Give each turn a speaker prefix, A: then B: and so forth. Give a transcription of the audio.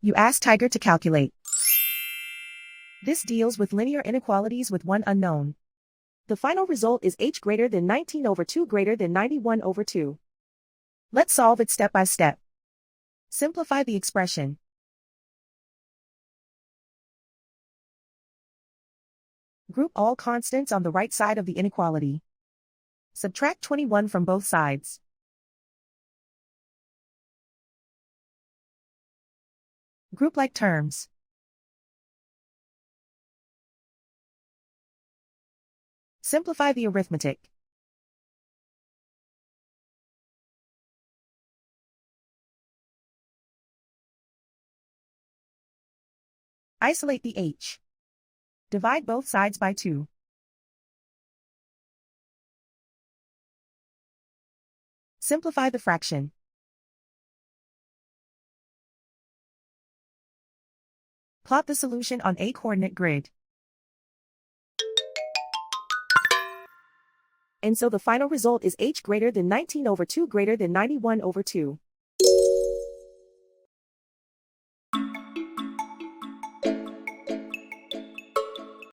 A: You ask Tiger to calculate. This deals with linear inequalities with one unknown. The final result is h greater than 19 over 2 greater than 91 over 2. Let's solve it step by step. Simplify the expression. Group all constants on the right side of the inequality. Subtract 21 from both sides. Group like terms. Simplify the arithmetic. Isolate the h. Divide both sides by 2. Simplify the fraction. Plot the solution on a coordinate grid. And so the final result is h greater than 19 over 2 greater than 91 over 2.